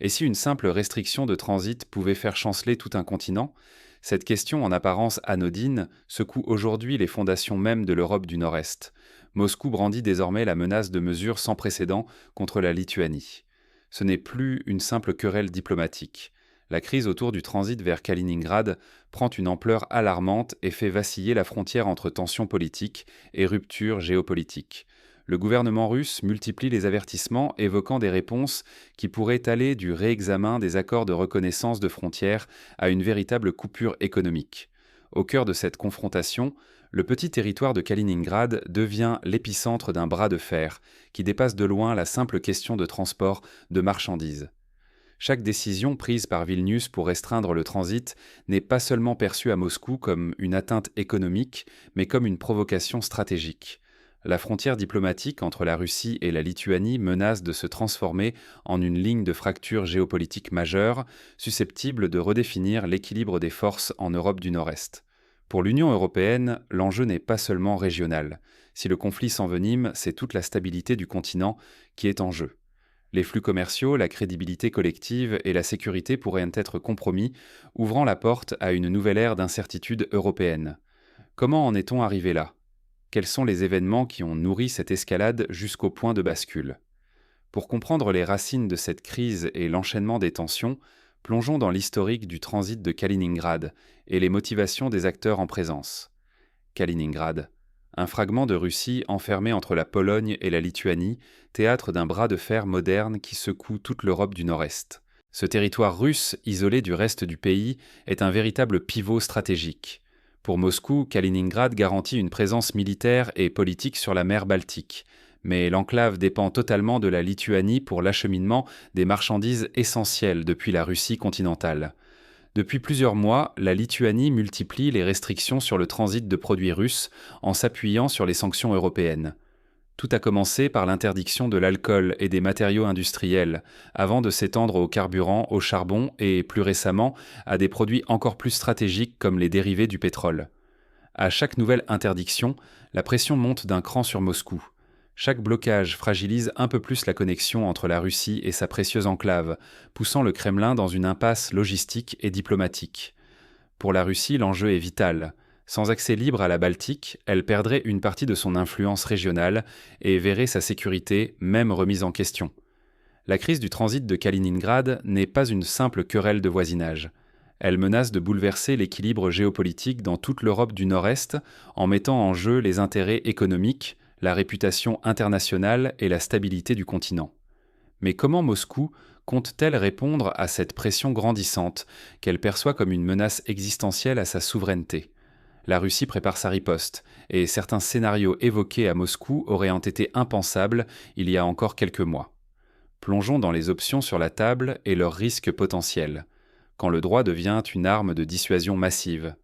Et si une simple restriction de transit pouvait faire chanceler tout un continent? Cette question en apparence anodine secoue aujourd'hui les fondations même de l'Europe du Nord-Est. Moscou brandit désormais la menace de mesures sans précédent contre la Lituanie. Ce n'est plus une simple querelle diplomatique. La crise autour du transit vers Kaliningrad prend une ampleur alarmante et fait vaciller la frontière entre tensions politiques et ruptures géopolitiques. Le gouvernement russe multiplie les avertissements évoquant des réponses qui pourrait aller du réexamen des accords de reconnaissance de frontières à une véritable coupure économique. Au cœur de cette confrontation, le petit territoire de Kaliningrad devient l'épicentre d'un bras de fer qui dépasse de loin la simple question de transport de marchandises. Chaque décision prise par Vilnius pour restreindre le transit n'est pas seulement perçue à Moscou comme une atteinte économique, mais comme une provocation stratégique. La frontière diplomatique entre la Russie et la Lituanie menace de se transformer en une ligne de fracture géopolitique majeure, susceptible de redéfinir l'équilibre des forces en Europe du Nord-Est. Pour l'Union européenne, l'enjeu n'est pas seulement régional. Si le conflit s'envenime, c'est toute la stabilité du continent qui est en jeu. Les flux commerciaux, la crédibilité collective et la sécurité pourraient être compromis, ouvrant la porte à une nouvelle ère d'incertitude européenne. Comment en est-on arrivé là? Quels sont les événements qui ont nourri cette escalade jusqu'au point de bascule? Pour comprendre les racines de cette crise et l'enchaînement des tensions, plongeons dans l'historique du transit de Kaliningrad et les motivations des acteurs en présence. Kaliningrad, un fragment de Russie enfermé entre la Pologne et la Lituanie, théâtre d'un bras de fer moderne qui secoue toute l'Europe du Nord-Est. Ce territoire russe, isolé du reste du pays, est un véritable pivot stratégique. Pour Moscou, Kaliningrad garantit une présence militaire et politique sur la mer Baltique, mais l'enclave dépend totalement de la Lituanie pour l'acheminement des marchandises essentielles depuis la Russie continentale. Depuis plusieurs mois, la Lituanie multiplie les restrictions sur le transit de produits russes en s'appuyant sur les sanctions européennes. Tout a commencé par l'interdiction de l'alcool et des matériaux industriels, avant de s'étendre au carburant, au charbon et, plus récemment, à des produits encore plus stratégiques comme les dérivés du pétrole. À chaque nouvelle interdiction, la pression monte d'un cran sur Moscou. Chaque blocage fragilise un peu plus la connexion entre la Russie et sa précieuse enclave, poussant le Kremlin dans une impasse logistique et diplomatique. Pour la Russie, l'enjeu est vital. Sans accès libre à la Baltique, elle perdrait une partie de son influence régionale et verrait sa sécurité même remise en question. La crise du transit de Kaliningrad n'est pas une simple querelle de voisinage. Elle menace de bouleverser l'équilibre géopolitique dans toute l'Europe du Nord-Est en mettant en jeu les intérêts économiques, la réputation internationale et la stabilité du continent. Mais comment Moscou compte-t-elle répondre à cette pression grandissante qu'elle perçoit comme une menace existentielle à sa souveraineté? La Russie prépare sa riposte, et certains scénarios évoqués à Moscou auraient été impensables il y a encore quelques mois. Plongeons dans les options sur la table et leurs risques potentiels, quand le droit devient une arme de dissuasion massive.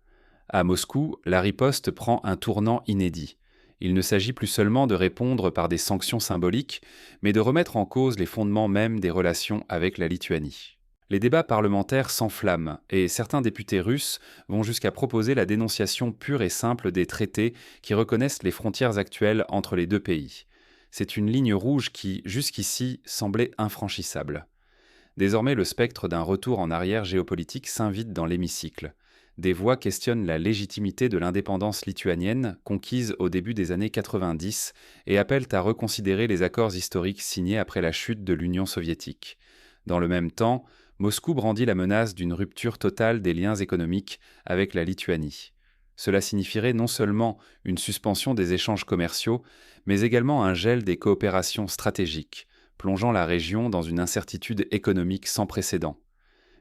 À Moscou, la riposte prend un tournant inédit. Il ne s'agit plus seulement de répondre par des sanctions symboliques, mais de remettre en cause les fondements mêmes des relations avec la Lituanie. Les débats parlementaires s'enflamment, et certains députés russes vont jusqu'à proposer la dénonciation pure et simple des traités qui reconnaissent les frontières actuelles entre les deux pays. C'est une ligne rouge qui, jusqu'ici, semblait infranchissable. Désormais, le spectre d'un retour en arrière géopolitique s'invite dans l'hémicycle. Des voix questionnent la légitimité de l'indépendance lituanienne, conquise au début des années 90, et appellent à reconsidérer les accords historiques signés après la chute de l'Union soviétique. Dans le même temps, Moscou brandit la menace d'une rupture totale des liens économiques avec la Lituanie. Cela signifierait non seulement une suspension des échanges commerciaux, mais également un gel des coopérations stratégiques, plongeant la région dans une incertitude économique sans précédent.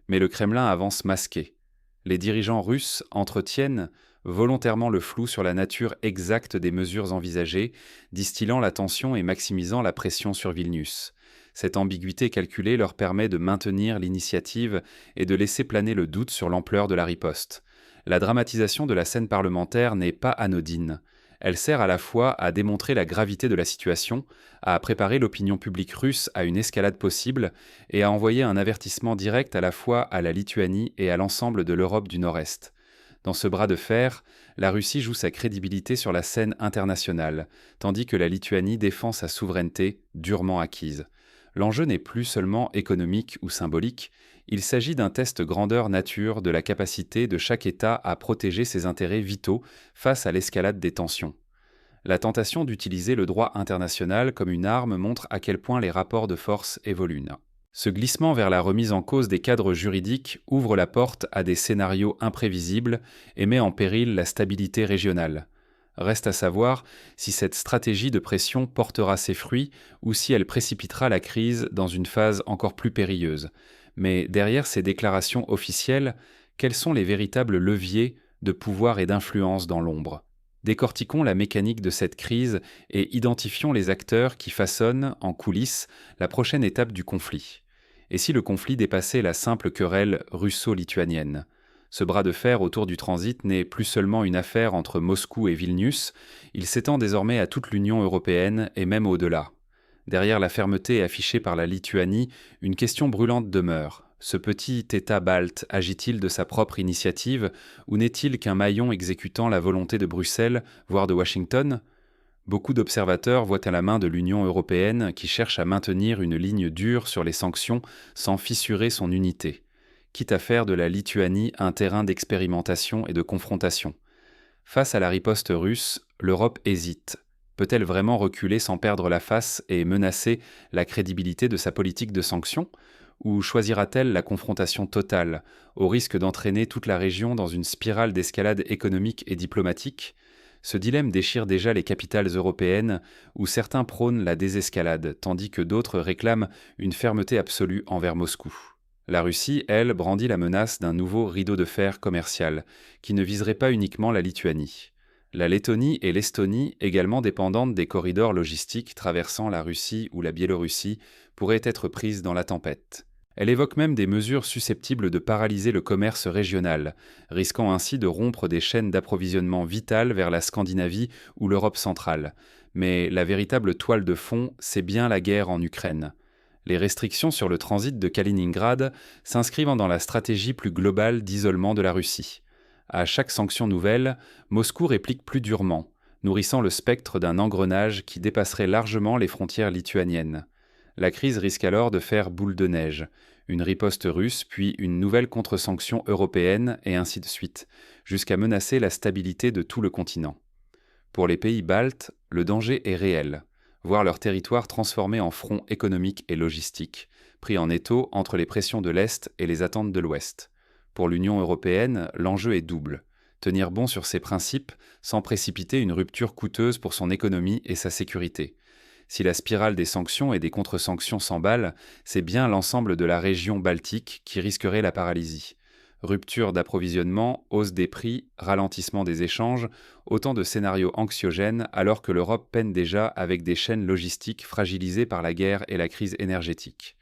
Mais le Kremlin avance masqué. Les dirigeants russes entretiennent volontairement le flou sur la nature exacte des mesures envisagées, distillant la tension et maximisant la pression sur Vilnius. Cette ambiguïté calculée leur permet de maintenir l'initiative et de laisser planer le doute sur l'ampleur de la riposte. La dramatisation de la scène parlementaire n'est pas anodine. Elle sert à la fois à démontrer la gravité de la situation, à préparer l'opinion publique russe à une escalade possible et à envoyer un avertissement direct à la fois à la Lituanie et à l'ensemble de l'Europe du Nord-Est. Dans ce bras de fer, la Russie joue sa crédibilité sur la scène internationale, tandis que la Lituanie défend sa souveraineté durement acquise. L'enjeu n'est plus seulement économique ou symbolique, il s'agit d'un test grandeur nature de la capacité de chaque État à protéger ses intérêts vitaux face à l'escalade des tensions. La tentation d'utiliser le droit international comme une arme montre à quel point les rapports de force évoluent. Ce glissement vers la remise en cause des cadres juridiques ouvre la porte à des scénarios imprévisibles et met en péril la stabilité régionale. Reste à savoir si cette stratégie de pression portera ses fruits ou si elle précipitera la crise dans une phase encore plus périlleuse. Mais derrière ces déclarations officielles, quels sont les véritables leviers de pouvoir et d'influence dans l'ombre ? Décortiquons la mécanique de cette crise et identifions les acteurs qui façonnent, en coulisses, la prochaine étape du conflit. Et si le conflit dépassait la simple querelle russo-lituanienne ? Ce bras de fer autour du transit n'est plus seulement une affaire entre Moscou et Vilnius, il s'étend désormais à toute l'Union européenne et même au-delà. Derrière la fermeté affichée par la Lituanie, une question brûlante demeure. Ce petit État balte agit-il de sa propre initiative ou n'est-il qu'un maillon exécutant la volonté de Bruxelles, voire de Washington ? Beaucoup d'observateurs voient à la main de l'Union européenne qui cherche à maintenir une ligne dure sur les sanctions sans fissurer son unité, quitte à faire de la Lituanie un terrain d'expérimentation et de confrontation. Face à la riposte russe, l'Europe hésite. Peut-elle vraiment reculer sans perdre la face et menacer la crédibilité de sa politique de sanctions ? Ou choisira-t-elle la confrontation totale, au risque d'entraîner toute la région dans une spirale d'escalade économique et diplomatique ? Ce dilemme déchire déjà les capitales européennes, où certains prônent la désescalade, tandis que d'autres réclament une fermeté absolue envers Moscou. La Russie, elle, brandit la menace d'un nouveau rideau de fer commercial, qui ne viserait pas uniquement la Lituanie. La Lettonie et l'Estonie, également dépendantes des corridors logistiques traversant la Russie ou la Biélorussie, pourraient être prises dans la tempête. Elle évoque même des mesures susceptibles de paralyser le commerce régional, risquant ainsi de rompre des chaînes d'approvisionnement vitales vers la Scandinavie ou l'Europe centrale. Mais la véritable toile de fond, c'est bien la guerre en Ukraine. Les restrictions sur le transit de Kaliningrad s'inscrivent dans la stratégie plus globale d'isolement de la Russie. À chaque sanction nouvelle, Moscou réplique plus durement, nourrissant le spectre d'un engrenage qui dépasserait largement les frontières lituaniennes. La crise risque alors de faire boule de neige, une riposte russe, puis une nouvelle contre-sanction européenne, et ainsi de suite, jusqu'à menacer la stabilité de tout le continent. Pour les pays baltes, le danger est réel, voir leur territoire transformé en front économique et logistique, pris en étau entre les pressions de l'Est et les attentes de l'Ouest. Pour l'Union européenne, l'enjeu est double. Tenir bon sur ses principes sans précipiter une rupture coûteuse pour son économie et sa sécurité. Si la spirale des sanctions et des contre-sanctions s'emballe, c'est bien l'ensemble de la région baltique qui risquerait la paralysie. Rupture d'approvisionnement, hausse des prix, ralentissement des échanges, autant de scénarios anxiogènes alors que l'Europe peine déjà avec des chaînes logistiques fragilisées par la guerre et la crise énergétique.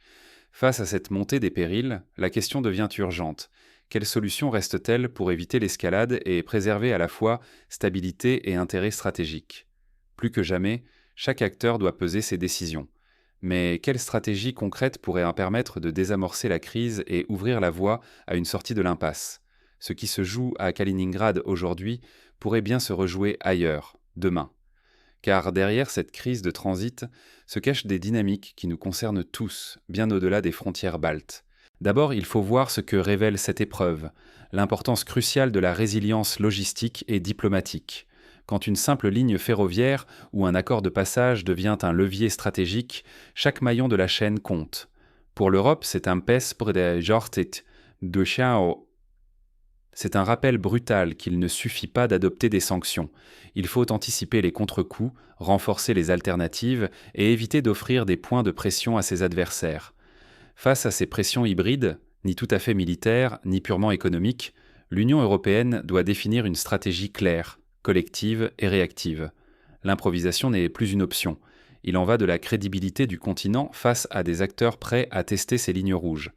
Face à cette montée des périls, la question devient urgente. Quelle solution reste-t-elle pour éviter l'escalade et préserver à la fois stabilité et intérêt stratégique ? Plus que jamais, chaque acteur doit peser ses décisions. Mais quelle stratégie concrète pourrait en permettre de désamorcer la crise et ouvrir la voie à une sortie de l'impasse ? Ce qui se joue à Kaliningrad aujourd'hui pourrait bien se rejouer ailleurs, demain. Car derrière cette crise de transit se cachent des dynamiques qui nous concernent tous, bien au-delà des frontières baltes. D'abord, il faut voir ce que révèle cette épreuve, l'importance cruciale de la résilience logistique et diplomatique. Quand une simple ligne ferroviaire ou un accord de passage devient un levier stratégique, chaque maillon de la chaîne compte. Pour l'Europe, c'est un pes pour des jortit de chao. C'est un rappel brutal qu'il ne suffit pas d'adopter des sanctions. Il faut anticiper les contre-coups, renforcer les alternatives et éviter d'offrir des points de pression à ses adversaires. Face à ces pressions hybrides, ni tout à fait militaires, ni purement économiques, l'Union européenne doit définir une stratégie claire, collective et réactive. L'improvisation n'est plus une option. Il en va de la crédibilité du continent face à des acteurs prêts à tester ses lignes rouges.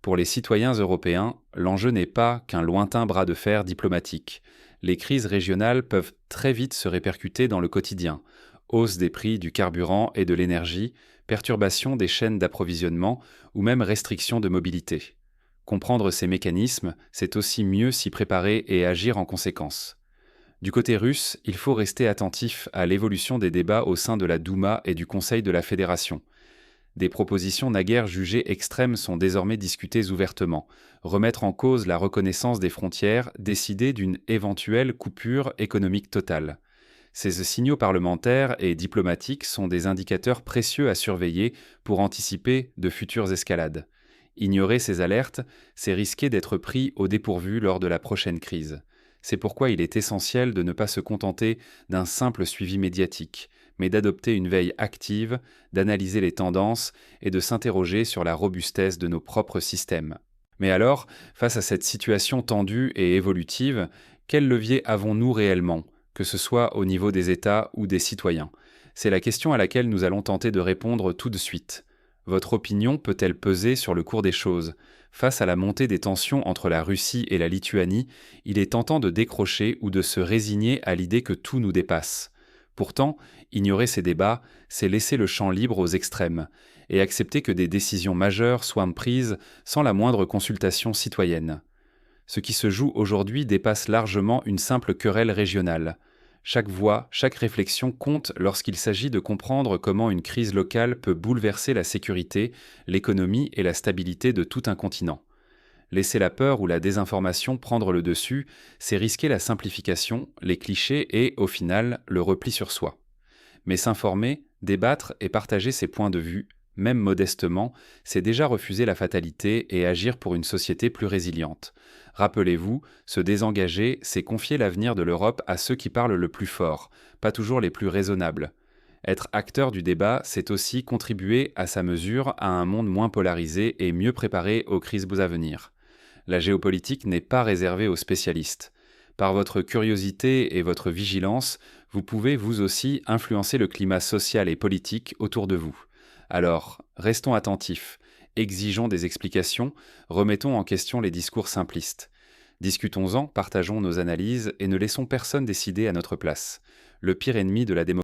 Pour les citoyens européens, l'enjeu n'est pas qu'un lointain bras de fer diplomatique. Les crises régionales peuvent très vite se répercuter dans le quotidien. Hausse des prix du carburant et de l'énergie, perturbation des chaînes d'approvisionnement ou même restriction de mobilité. Comprendre ces mécanismes, c'est aussi mieux s'y préparer et agir en conséquence. Du côté russe, il faut rester attentif à l'évolution des débats au sein de la Douma et du Conseil de la Fédération. Des propositions naguère jugées extrêmes sont désormais discutées ouvertement. Remettre en cause la reconnaissance des frontières, décider d'une éventuelle coupure économique totale. Ces signaux parlementaires et diplomatiques sont des indicateurs précieux à surveiller pour anticiper de futures escalades. Ignorer ces alertes, c'est risquer d'être pris au dépourvu lors de la prochaine crise. C'est pourquoi il est essentiel de ne pas se contenter d'un simple suivi médiatique, mais d'adopter une veille active, d'analyser les tendances et de s'interroger sur la robustesse de nos propres systèmes. Mais alors, face à cette situation tendue et évolutive, quels leviers avons-nous réellement, que ce soit au niveau des États ou des citoyens? C'est la question à laquelle nous allons tenter de répondre tout de suite. Votre opinion peut-elle peser sur le cours des choses? Face à la montée des tensions entre la Russie et la Lituanie, il est tentant de décrocher ou de se résigner à l'idée que tout nous dépasse. Pourtant, ignorer ces débats, c'est laisser le champ libre aux extrêmes, et accepter que des décisions majeures soient prises sans la moindre consultation citoyenne. Ce qui se joue aujourd'hui dépasse largement une simple querelle régionale. Chaque voix, chaque réflexion compte lorsqu'il s'agit de comprendre comment une crise locale peut bouleverser la sécurité, l'économie et la stabilité de tout un continent. Laisser la peur ou la désinformation prendre le dessus, c'est risquer la simplification, les clichés et, au final, le repli sur soi. Mais s'informer, débattre et partager ses points de vue, même modestement, c'est déjà refuser la fatalité et agir pour une société plus résiliente. Rappelez-vous, se désengager, c'est confier l'avenir de l'Europe à ceux qui parlent le plus fort, pas toujours les plus raisonnables. Être acteur du débat, c'est aussi contribuer à sa mesure à un monde moins polarisé et mieux préparé aux crises à venir. La géopolitique n'est pas réservée aux spécialistes. Par votre curiosité et votre vigilance, vous pouvez vous aussi influencer le climat social et politique autour de vous. Alors, restons attentifs, exigeons des explications, remettons en question les discours simplistes. Discutons-en, partageons nos analyses et ne laissons personne décider à notre place. Le pire ennemi de la démocratie